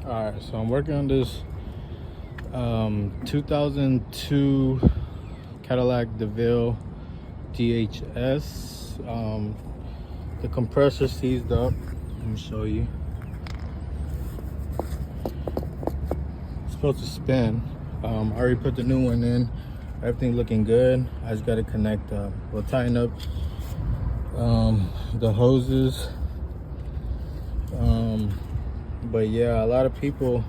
All right, so I'm working on this 2002 Cadillac Deville DHS. The compressor seized up. Let me show you. It's supposed to spin. I already put the new one in. Everything looking good. I just got to connect. We'll tighten up the hoses. But yeah, a lot of people,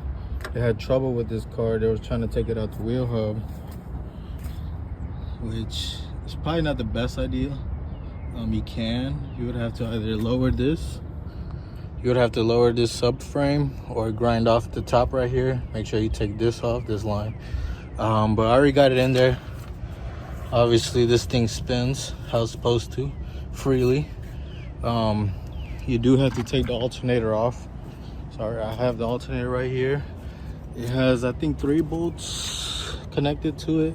they had trouble with this car. They were trying to take it out the wheel hub, which is probably not the best idea. You would have to either lower this, subframe, or grind off the top right here. Make sure you take this off, this line. But I already got it in there. Obviously this thing spins how it's supposed to, freely. You do have to take the alternator off. Sorry, I have the alternator right here. It has, I think, 3 bolts connected to it.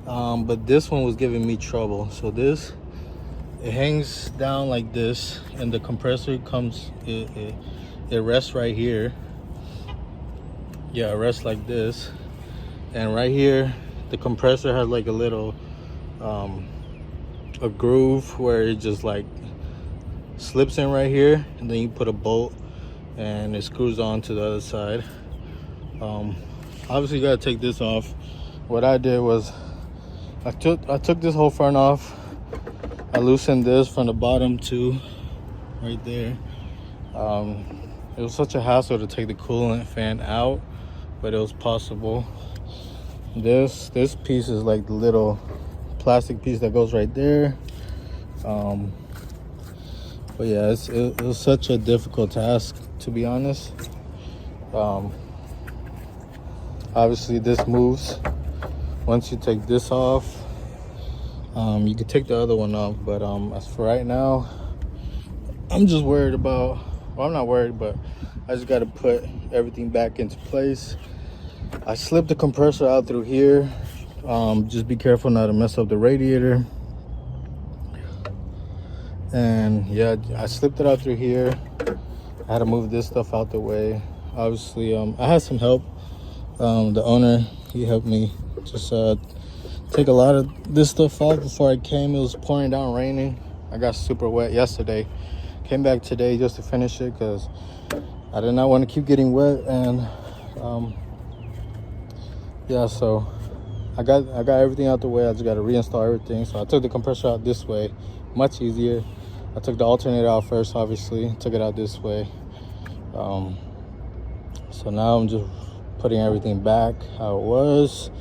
But this one was giving me trouble. So it hangs down like this, and the compressor comes, it rests right here. Yeah, it rests like this. And right here, the compressor has like a little, a groove where it just like slips in right here, and then you put a bolt and it screws on to the other side. Obviously you gotta take this off. What I did was I took this whole front off. I loosened this from the bottom to right there. It was such a hassle to take the coolant fan out, but it was possible. This piece is like the little plastic piece that goes right there. But yeah, it was such a difficult task, to be honest. Obviously this moves once you take this off. You can take the other one off, but as for right now, I'm just worried about, well, I'm not worried, but I just got to put everything back into place. I slipped the compressor out through here. Just be careful not to mess up the radiator. And yeah, I slipped it out through here. I had to move this stuff out the way. Obviously, I had some help. The owner, he helped me just take a lot of this stuff off before I came. It was pouring down, raining. I got super wet yesterday. Came back today just to finish it because I did not want to keep getting wet. And yeah, so I got everything out the way. I just got to reinstall everything. So I took the compressor out this way, much easier. I took the alternator out first, obviously. Took it out this way. So now I'm just putting everything back how it was.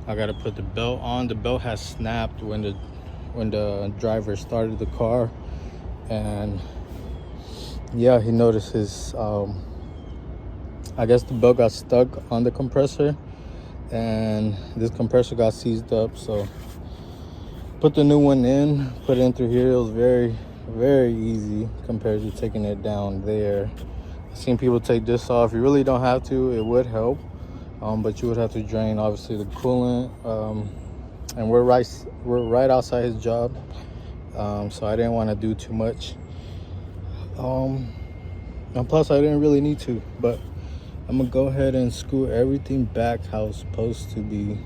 I got to put the belt on. The belt has snapped when the driver started the car, and yeah, he noticed his I guess the belt got stuck on the compressor, and this compressor got seized up. So put the new one in, put it in through here. It was very, very easy compared to taking it down there. I've seen people take this off. You really don't have to. It would help, but you would have to drain, obviously, the coolant. And we're right outside his job, so I didn't want to do too much. And plus, I didn't really need to. But I'm gonna go ahead and screw everything back how it's supposed to be.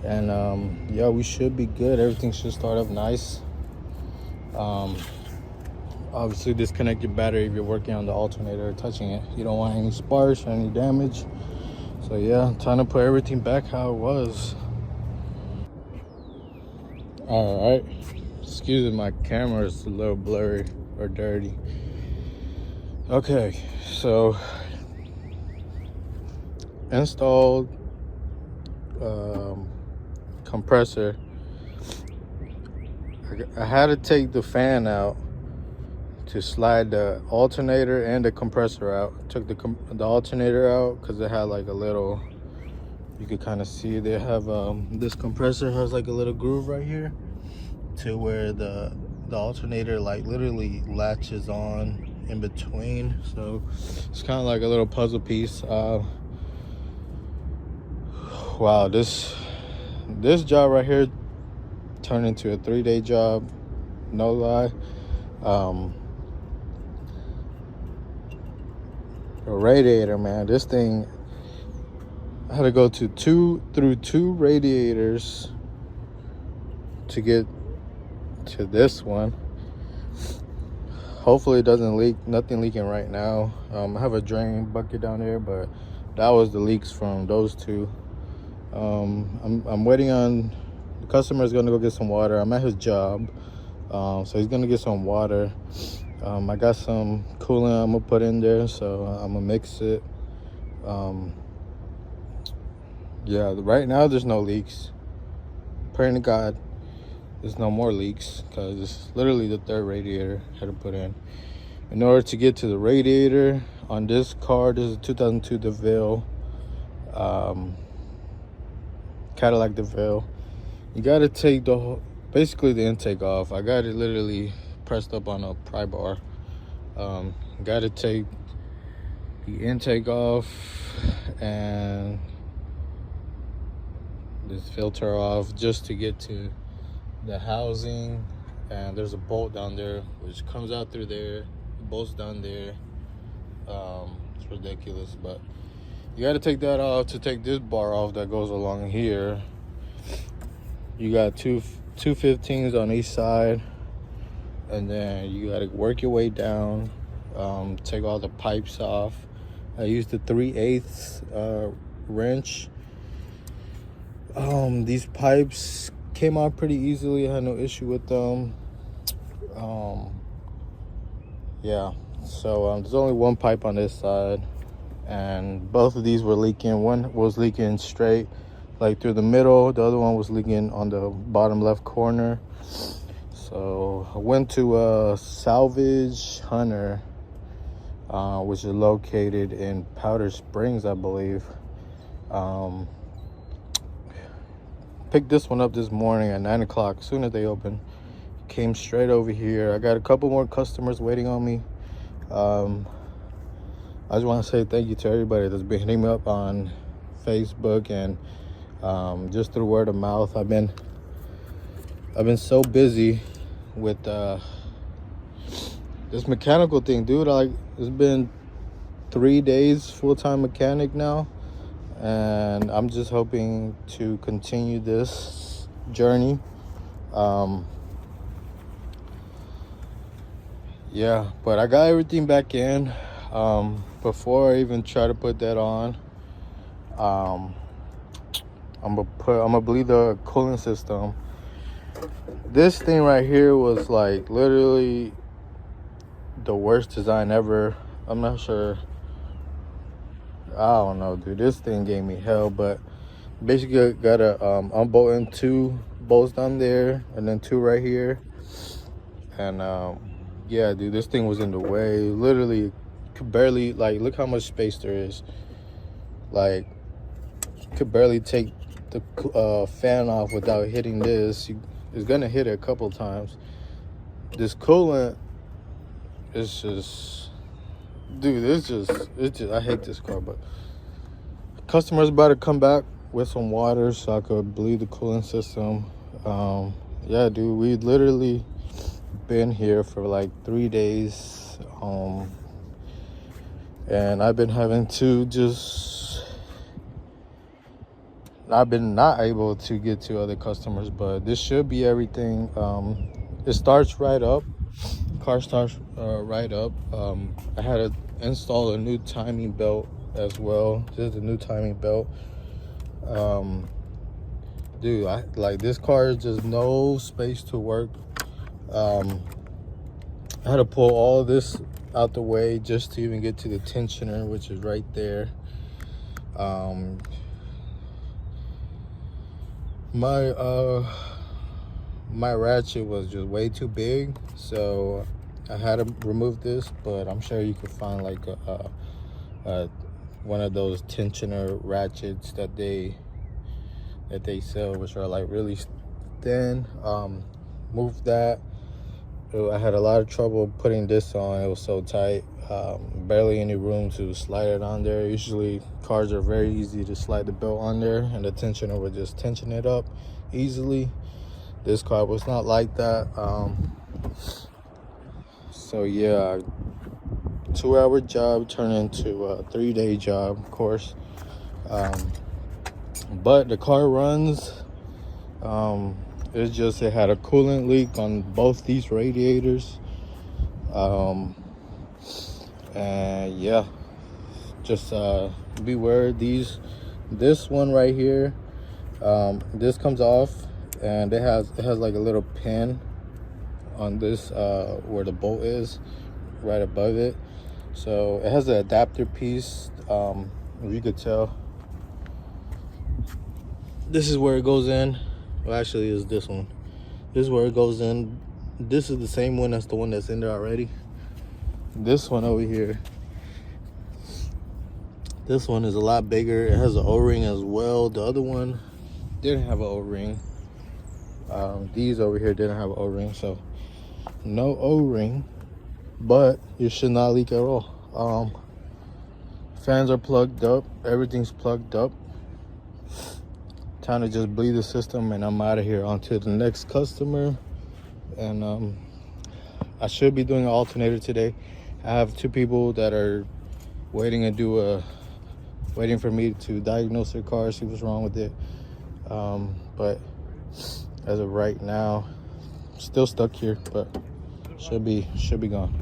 And yeah, we should be good. Everything should start up nice. Obviously disconnect your battery if you're working on the alternator or touching it. You don't want any sparks or any damage. So yeah, time to put everything back how it was. All right, excuse me, my camera is a little blurry or dirty. Okay, so installed compressor. I had to take the fan out to slide the alternator and the compressor out. Took the alternator out because it had like a little, you could kind of see they have this compressor has like a little groove right here to where the alternator like literally latches on in between. So it's kind of like a little puzzle piece. Wow, this job right here turned into a 3-day job, no lie. The radiator, man, this thing, I had to go through two radiators to get to this one. Hopefully it doesn't leak. Nothing leaking right now. I have a drain bucket down there, but that was the leaks from those two. I'm waiting on the customer. Is gonna go get some water. I'm at his job, so he's gonna get some water. I got some coolant I'm gonna put in there, so I'm gonna mix it. Yeah, right now there's no leaks. Praying to God there's no more leaks, because it's literally the third radiator I had to put in order to get to the radiator on this car. This is a 2002 Deville, Cadillac Deville. You got to take basically the intake off. I got it literally pressed up on a pry bar. Got to take the intake off and this filter off just to get to the housing. And there's a bolt down there which comes out through there. The bolt's down there. It's ridiculous, but you got to take that off to take this bar off that goes along here. You got two 15s on each side, and then you got to work your way down, take all the pipes off. I used the 3/8 wrench. These pipes came out pretty easily. I had no issue with them. Yeah, so there's only one pipe on this side, and both of these were leaking. One was leaking straight, like through the middle. The other one was leaking on the bottom left corner. So I went to Salvage Hunter, which is located in Powder Springs, I believe. Picked this one up this morning at 9 o'clock. As soon as they opened, came straight over here. I got a couple more customers waiting on me. I just want to say thank you to everybody that's been hitting me up on Facebook and just through word of mouth. I've been so busy with this mechanical thing, dude. It's been 3 days full-time mechanic now, and I'm just hoping to continue this journey. Yeah, but I got everything back in. Before I even try to put that on, I'm gonna bleed the cooling system. This thing right here was like literally the worst design ever. I'm not sure. I don't know, dude. This thing gave me hell, but basically gotta unbolting 2 bolts down there and then 2 right here. And yeah, dude, this thing was in the way. Literally could barely, like, look how much space there is. Like, could barely take the fan off without hitting this. It's gonna hit it a couple times. This coolant is just, dude, it's just I hate this car. But customer's about to come back with some water so I could bleed the cooling system. Yeah, dude, we literally been here for like 3 days, and I've been having to I've been not able to get to other customers, but this should be everything. It starts right up. Car starts right up. I had to install a new timing belt as well. Just a new timing belt. Dude, like this car is just no space to work. I had to pull all of this out the way just to even get to the tensioner, which is right there. My ratchet was just way too big, so I had to remove this. But I'm sure you could find like a one of those tensioner ratchets that they sell, which are like really thin. Move that. I had a lot of trouble putting this on. It was so tight. Barely any room to slide it on there. Usually cars are very easy to slide the belt on there, and the tensioner would just tension it up easily. This car was not like that. So yeah, 2-hour job turned into a 3-day job, of course. But the car runs. It's just it had a coolant leak on both these radiators. And yeah, just beware. This one right here, this comes off, and it has like a little pin on this where the bolt is, right above it. So it has an adapter piece. If you could tell, this is where it goes in. Well, actually, is this one. This is where it goes in. This is the same one as the one that's in there already. This one over here, this one is a lot bigger. It has an O-ring as well. The other one didn't have an O-ring. These over here didn't have an O-ring, so no O-ring, but it should not leak at all. Fans are plugged up, everything's plugged up. Time to just bleed the system, and I'm out of here on to the next customer. And I should be doing an alternator today. I have 2 people that are waiting for me to diagnose their car, see what's wrong with it. But as of right now, still stuck here, but should be gone.